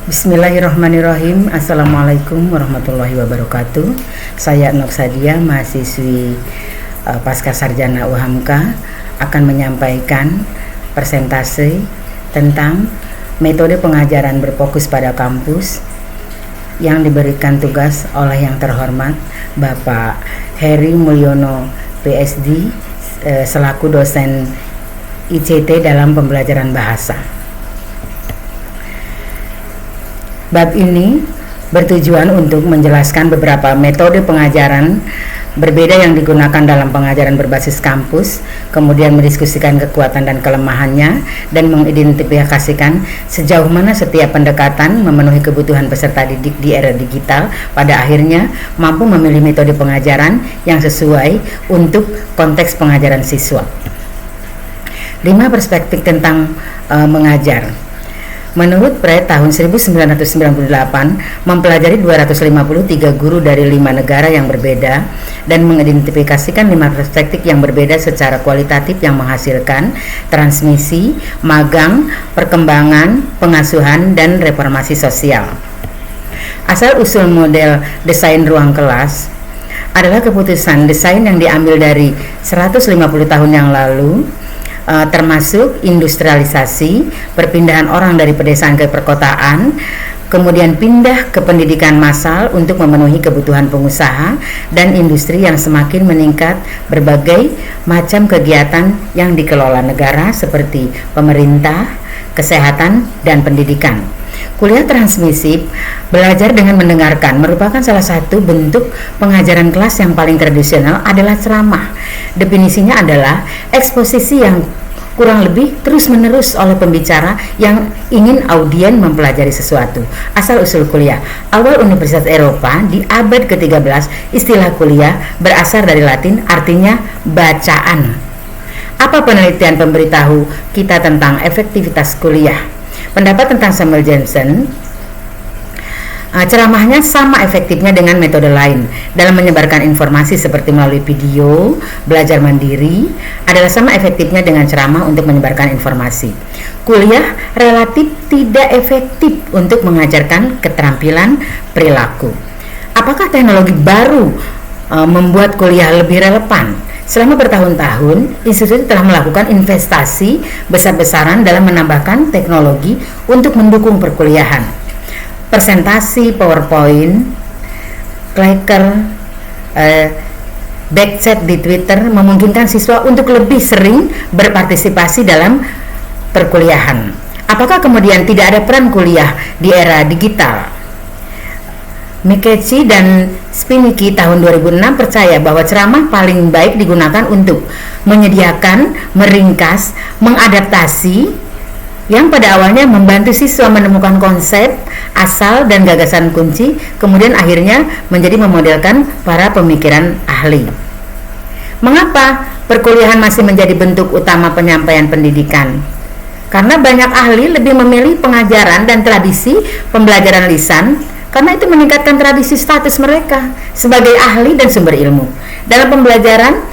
Bismillahirrahmanirrahim. Assalamualaikum warahmatullahi wabarakatuh. Saya Nok Sadia, mahasiswi Pasca Sarjana UHAMK, akan menyampaikan presentasi tentang metode pengajaran berfokus pada kampus yang diberikan tugas oleh yang terhormat Bapak Heri Mulyono PSD selaku dosen ICT dalam pembelajaran bahasa. Bab ini bertujuan untuk menjelaskan beberapa metode pengajaran berbeda yang digunakan dalam pengajaran berbasis kampus, kemudian mendiskusikan kekuatan dan kelemahannya, dan mengidentifikasikan sejauh mana setiap pendekatan memenuhi kebutuhan peserta didik di era digital, pada akhirnya mampu memilih metode pengajaran yang sesuai untuk konteks pengajaran siswa. 5 perspektif tentang mengajar. Menurut Pratt, tahun 1998 mempelajari 253 guru dari 5 negara yang berbeda dan mengidentifikasikan 5 perspektif yang berbeda secara kualitatif yang menghasilkan transmisi, magang, perkembangan, pengasuhan, dan reformasi sosial. Asal-usul model desain ruang kelas adalah keputusan desain yang diambil dari 150 tahun yang lalu, termasuk industrialisasi, perpindahan orang dari pedesaan ke perkotaan, kemudian pindah ke pendidikan massal untuk memenuhi kebutuhan pengusaha dan industri yang semakin meningkat, berbagai macam kegiatan yang dikelola negara seperti pemerintah, kesehatan, dan pendidikan. Kuliah transmisif, belajar dengan mendengarkan, merupakan salah satu bentuk pengajaran kelas yang paling tradisional adalah ceramah. Definisinya adalah eksposisi yang kurang lebih terus-menerus oleh pembicara yang ingin audien mempelajari sesuatu. Asal-usul kuliah awal Universitas Eropa di abad ke-13, istilah kuliah berasal dari Latin, artinya bacaan. Apa penelitian pemberitahu kita tentang efektivitas kuliah? Pendapat tentang Samuel Johnson, ceramahnya sama efektifnya dengan metode lain dalam menyebarkan informasi seperti melalui video. Belajar mandiri adalah sama efektifnya dengan ceramah untuk menyebarkan informasi. Kuliah relatif tidak efektif untuk mengajarkan keterampilan perilaku. Apakah teknologi baru membuat kuliah lebih relevan? Selama bertahun-tahun, institusi telah melakukan investasi besar-besaran dalam menambahkan teknologi untuk mendukung perkuliahan. Presentasi, PowerPoint, clicker, backchat di Twitter memungkinkan siswa untuk lebih sering berpartisipasi dalam perkuliahan. Apakah kemudian tidak ada peran kuliah di era digital? McKechnie dan Spiniki tahun 2006 percaya bahwa ceramah paling baik digunakan untuk menyediakan, meringkas, mengadaptasi, yang pada awalnya membantu siswa menemukan konsep, asal, dan gagasan kunci, kemudian akhirnya menjadi memodelkan para pemikiran ahli. Mengapa perkuliahan masih menjadi bentuk utama penyampaian pendidikan? Karena banyak ahli lebih memilih pengajaran dan tradisi pembelajaran lisan, karena itu meningkatkan tradisi status mereka sebagai ahli dan sumber ilmu. Dalam pembelajaran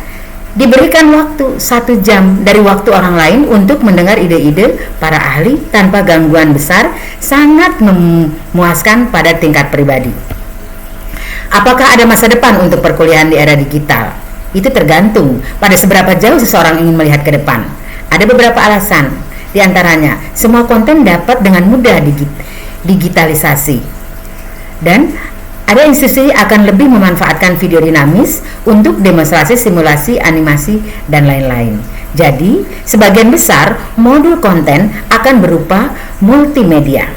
diberikan waktu 1 jam dari waktu orang lain untuk mendengar ide-ide para ahli tanpa gangguan besar, sangat memuaskan pada tingkat pribadi. Apakah ada masa depan untuk perkuliahan di era digital? Itu tergantung pada seberapa jauh seseorang ingin melihat ke depan. Ada beberapa alasan, di antaranya semua konten dapat dengan mudah digitalisasi, dan ada institusi akan lebih memanfaatkan video dinamis untuk demonstrasi, simulasi, animasi, dan lain-lain. Jadi, sebagian besar modul konten akan berupa multimedia.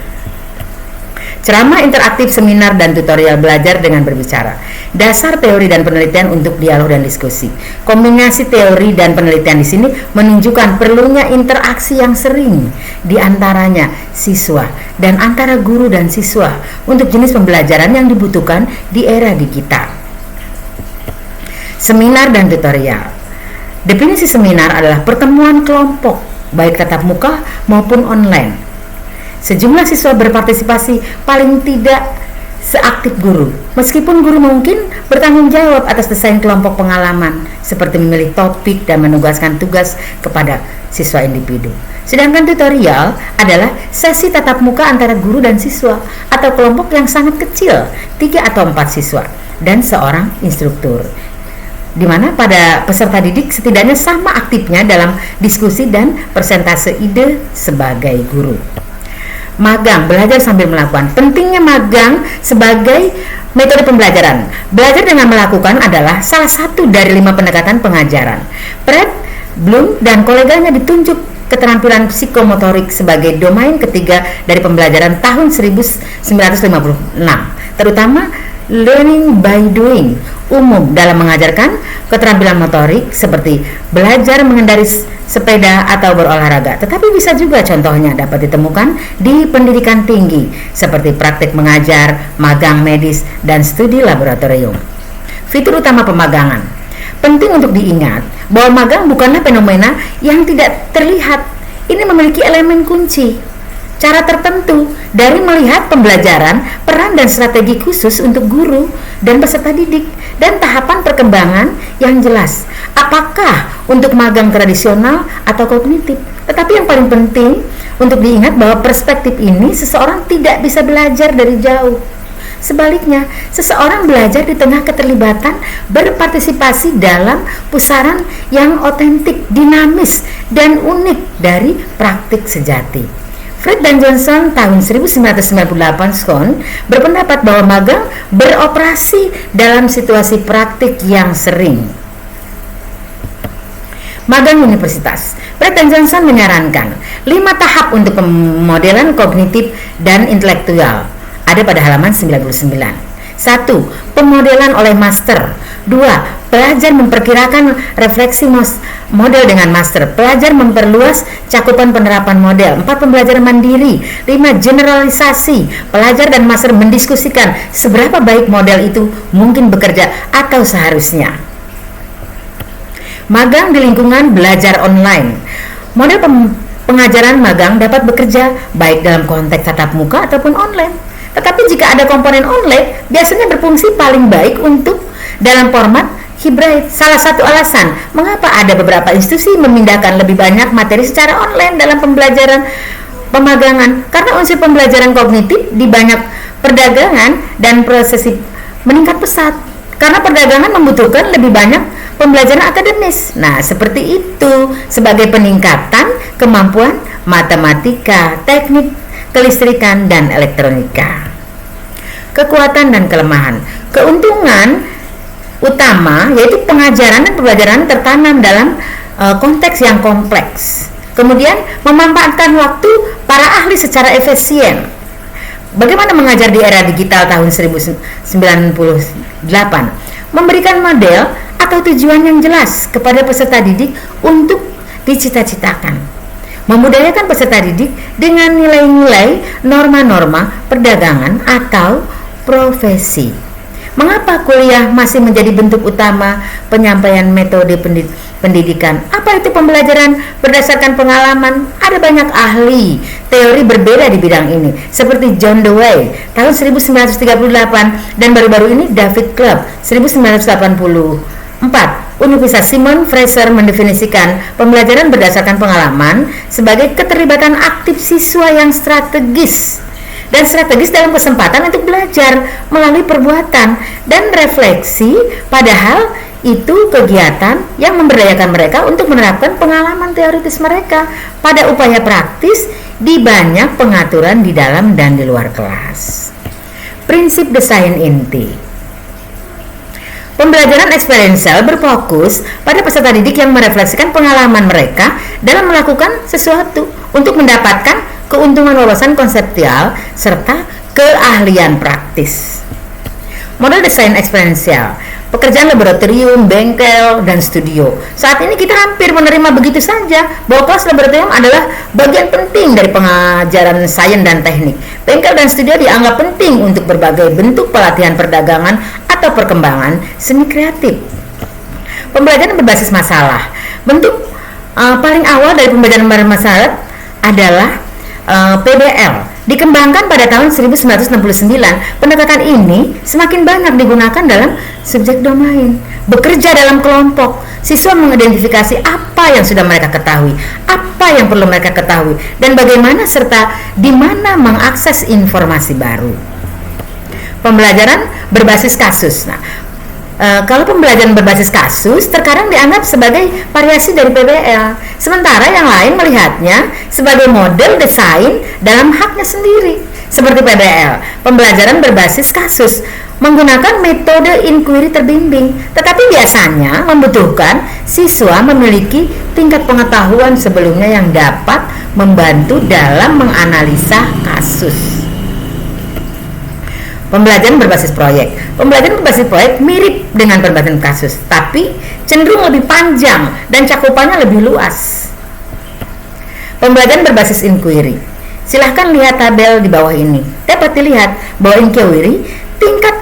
Ceramah interaktif, seminar, dan tutorial belajar dengan berbicara. Dasar teori dan penelitian untuk dialog dan diskusi. Kombinasi teori dan penelitian di sini menunjukkan perlunya interaksi yang sering di antaranya siswa dan antara guru dan siswa untuk jenis pembelajaran yang dibutuhkan di era digital. Seminar dan tutorial. Definisi seminar adalah pertemuan kelompok, baik tatap muka maupun online. Sejumlah siswa berpartisipasi, paling tidak seaktif guru. Meskipun guru mungkin bertanggung jawab atas desain kelompok pengalaman, seperti memilih topik dan menugaskan tugas kepada siswa individu. Sedangkan tutorial adalah sesi tatap muka antara guru dan siswa atau kelompok yang sangat kecil, 3 atau 4 siswa dan seorang instruktur, di mana pada peserta didik setidaknya sama aktifnya dalam diskusi dan persentase ide sebagai guru. Magang, belajar sambil melakukan. Pentingnya magang sebagai metode pembelajaran. Belajar dengan melakukan adalah salah satu dari 5 pendekatan pengajaran. Pratt, Bloom, dan koleganya ditunjuk keterampilan psikomotorik sebagai domain ketiga dari pembelajaran tahun 1956, terutama learning by doing, umum dalam mengajarkan keterampilan motorik seperti belajar mengendari sepeda atau berolahraga, tetapi bisa juga contohnya dapat ditemukan di pendidikan tinggi seperti praktik mengajar, magang medis, dan studi laboratorium. Fitur utama pemagangan. Penting untuk diingat bahwa magang bukanlah fenomena yang tidak terlihat. Ini memiliki elemen kunci, cara tertentu dari melihat pembelajaran, peran dan strategi khusus untuk guru dan peserta didik, dan tahapan perkembangan yang jelas. Apakah untuk magang tradisional atau kognitif? Tetapi yang paling penting untuk diingat bahwa perspektif ini seseorang tidak bisa belajar dari jauh. Sebaliknya, seseorang belajar di tengah keterlibatan berpartisipasi dalam pusaran yang otentik, dinamis, dan unik dari praktik sejati. Fried dan Johnson tahun 1998 Scone berpendapat bahwa magang beroperasi dalam situasi praktik yang sering. Magang universitas. Fried dan Johnson menyarankan 5 tahap untuk pemodelan kognitif dan intelektual. Ada pada halaman 99. 1. Pemodelan oleh master. 2. Pelajar memperkirakan refleksi model dengan master. Pelajar memperluas cakupan penerapan model. 4. Pembelajaran mandiri. 5. Generalisasi. Pelajar dan master mendiskusikan seberapa baik model itu mungkin bekerja atau seharusnya. Magang di lingkungan belajar online. Model pengajaran magang dapat bekerja baik dalam konteks tatap muka ataupun online. Tetapi jika ada komponen online, biasanya berfungsi paling baik untuk dalam format hybrid. Salah satu alasan mengapa ada beberapa institusi memindahkan lebih banyak materi secara online dalam pembelajaran pemagangan, karena unsur pembelajaran kognitif di banyak perdagangan dan prosesi meningkat pesat. Karena perdagangan membutuhkan lebih banyak pembelajaran akademis. Nah, seperti itu sebagai peningkatan kemampuan matematika, teknik kelistrikan, dan elektronika. Kekuatan dan kelemahan. Keuntungan utama yaitu pengajaran dan pembelajaran tertanam dalam konteks yang kompleks. Kemudian memanfaatkan waktu para ahli secara efisien. Bagaimana mengajar di era digital tahun 1998? Memberikan model atau tujuan yang jelas kepada peserta didik untuk dicita-citakan. Memudayakan peserta didik dengan nilai-nilai norma-norma perdagangan atau profesi. Mengapa kuliah masih menjadi bentuk utama penyampaian metode pendidikan? Apa itu pembelajaran berdasarkan pengalaman? Ada banyak ahli teori berbeda di bidang ini, seperti John Dewey tahun 1938 dan baru-baru ini David Club 1984. Universitas Simon Fraser mendefinisikan pembelajaran berdasarkan pengalaman sebagai keterlibatan aktif siswa yang strategis dalam kesempatan untuk belajar melalui perbuatan dan refleksi, padahal itu kegiatan yang memberdayakan mereka untuk menerapkan pengalaman teoritis mereka pada upaya praktis di banyak pengaturan di dalam dan di luar kelas. Prinsip desain inti. Pembelajaran eksperiensial berfokus pada peserta didik yang merefleksikan pengalaman mereka dalam melakukan sesuatu untuk mendapatkan keuntungan wawasan konseptual serta keahlian praktis. Model desain eksperiensial. Pekerjaan laboratorium, bengkel, dan studio. Saat ini kita hampir menerima begitu saja bahwa kelas laboratorium adalah bagian penting dari pengajaran sains dan teknik. Bengkel dan studio dianggap penting untuk berbagai bentuk pelatihan perdagangan atau perkembangan seni kreatif. Pembelajaran berbasis masalah. Bentuk paling awal dari pembelajaran bermasalah adalah PBL, Dikembangkan pada tahun 1969, pendekatan ini semakin banyak digunakan dalam subjek domain. Bekerja dalam kelompok, siswa mengidentifikasi apa yang sudah mereka ketahui, apa yang perlu mereka ketahui, dan bagaimana serta di mana mengakses informasi baru. Pembelajaran berbasis kasus. Kalau pembelajaran berbasis kasus terkadang dianggap sebagai variasi dari PBL, sementara yang lain melihatnya sebagai model desain dalam haknya sendiri. Seperti PBL, pembelajaran berbasis kasus menggunakan metode inquiry terbimbing, tetapi biasanya membutuhkan siswa memiliki tingkat pengetahuan sebelumnya yang dapat membantu dalam menganalisa kasus. Pembelajaran berbasis proyek. Pembelajaran berbasis proyek mirip dengan pembelajaran kasus, tapi cenderung lebih panjang dan cakupannya lebih luas. Pembelajaran berbasis inquiry. Silahkan lihat tabel di bawah ini. Dapat dilihat bahwa inquiry tingkat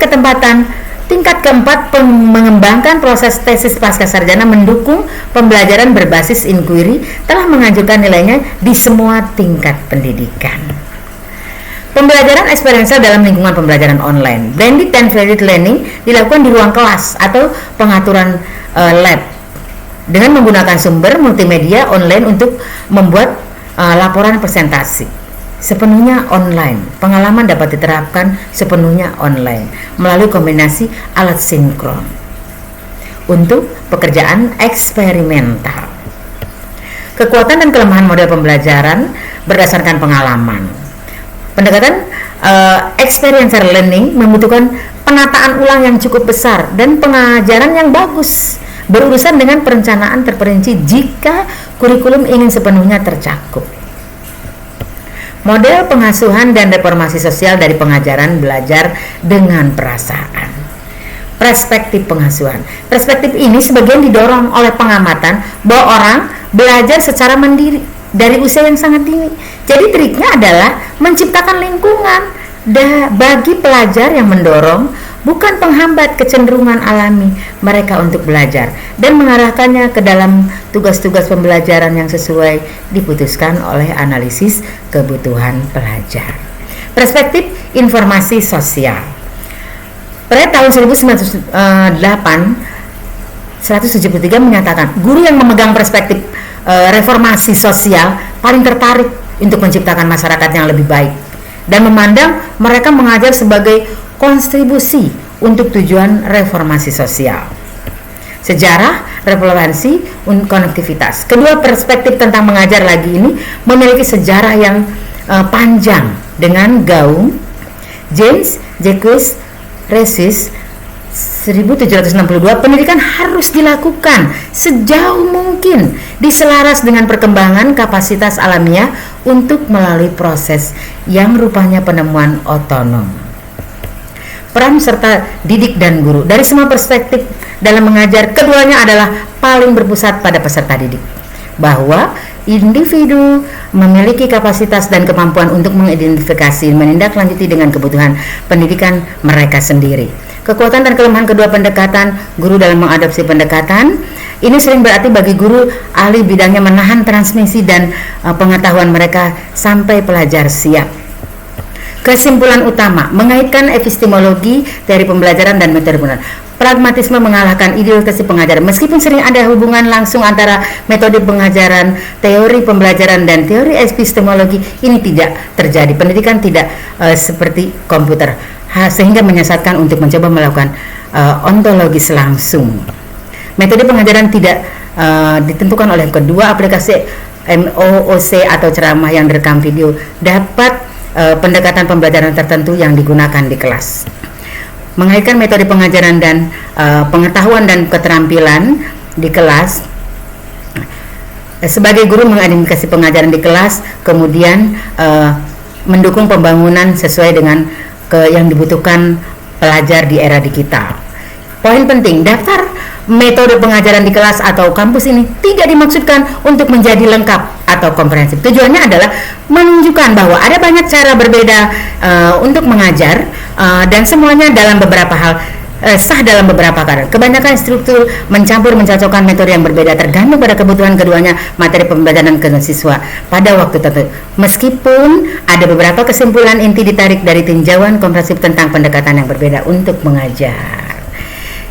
keempat mengembangkan proses tesis pasca sarjana mendukung pembelajaran berbasis inquiry telah mengajukan nilainya di semua tingkat pendidikan. Pembelajaran eksperiensial dalam lingkungan pembelajaran online. Blended dan varied learning dilakukan di ruang kelas atau pengaturan lab dengan menggunakan sumber multimedia online untuk membuat laporan presentasi. Sepenuhnya online. Pengalaman dapat diterapkan sepenuhnya online melalui kombinasi alat sinkron untuk pekerjaan eksperimental. Kekuatan dan kelemahan model pembelajaran berdasarkan pengalaman. Pendekatan experiential learning membutuhkan penataan ulang yang cukup besar dan pengajaran yang bagus, berurusan dengan perencanaan terperinci jika kurikulum ingin sepenuhnya tercakup. Model pengasuhan dan reformasi sosial dari pengajaran belajar dengan perasaan. Perspektif pengasuhan. Perspektif ini sebagian didorong oleh pengamatan bahwa orang belajar secara mandiri dari usia yang sangat dini. Jadi triknya adalah menciptakan lingkungan bagi pelajar yang mendorong, bukan penghambat kecenderungan alami mereka untuk belajar, dan mengarahkannya ke dalam tugas-tugas pembelajaran yang sesuai diputuskan oleh analisis kebutuhan pelajar. Perspektif informasi sosial. Pada tahun 1973 menyatakan guru yang memegang perspektif reformasi sosial paling tertarik untuk menciptakan masyarakat yang lebih baik dan memandang mereka mengajar sebagai kontribusi untuk tujuan reformasi sosial. Sejarah, relevansi, konektivitas. Kedua perspektif tentang mengajar lagi ini memiliki sejarah yang panjang dengan gaung James Jacques Resis 1762. Pendidikan harus dilakukan sejauh mungkin diselaras dengan perkembangan kapasitas alamiah untuk melalui proses yang rupanya penemuan otonom. Peran serta didik dan guru. Dari semua perspektif dalam mengajar, keduanya adalah paling berpusat pada peserta didik, bahwa individu memiliki kapasitas dan kemampuan untuk mengidentifikasi, menindaklanjuti dengan kebutuhan pendidikan mereka sendiri. Kekuatan dan kelemahan kedua pendekatan guru dalam mengadopsi pendekatan ini sering berarti bagi guru ahli bidangnya menahan transmisi dan pengetahuan mereka sampai pelajar siap. Kesimpulan utama, mengaitkan epistemologi dari pembelajaran dan metode pengetahuan. Pragmatisme mengalahkan ideologi pengajaran. Meskipun sering ada hubungan langsung antara metode pengajaran, teori pembelajaran, dan teori epistemologi, ini tidak terjadi. Pendidikan tidak seperti komputer, sehingga menyesatkan untuk mencoba melakukan ontologis langsung. Metode pengajaran tidak ditentukan oleh kedua aplikasi MOOC atau ceramah yang direkam video, dapat pendekatan pembelajaran tertentu yang digunakan di kelas. Mengaitkan metode pengajaran dan pengetahuan dan keterampilan di kelas. Sebagai guru mengidentifikasi pengajaran di kelas, kemudian mendukung pembangunan sesuai dengan yang dibutuhkan pelajar di era digital. Poin penting, daftar metode pengajaran di kelas atau kampus ini tidak dimaksudkan untuk menjadi lengkap atau komprehensif. Tujuannya adalah menunjukkan bahwa ada banyak cara berbeda untuk mengajar, dan semuanya dalam beberapa hal sah dalam beberapa keadaan. Kebanyakan instruktur mencampur mencocokkan metode yang berbeda tergantung pada kebutuhan keduanya materi pembelajaran ke siswa pada waktu tertentu. Meskipun ada beberapa kesimpulan inti ditarik dari tinjauan komprehensif tentang pendekatan yang berbeda untuk mengajar.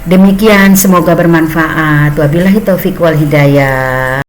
Demikian, semoga bermanfaat. Wabillahi taufiq wal hidayah.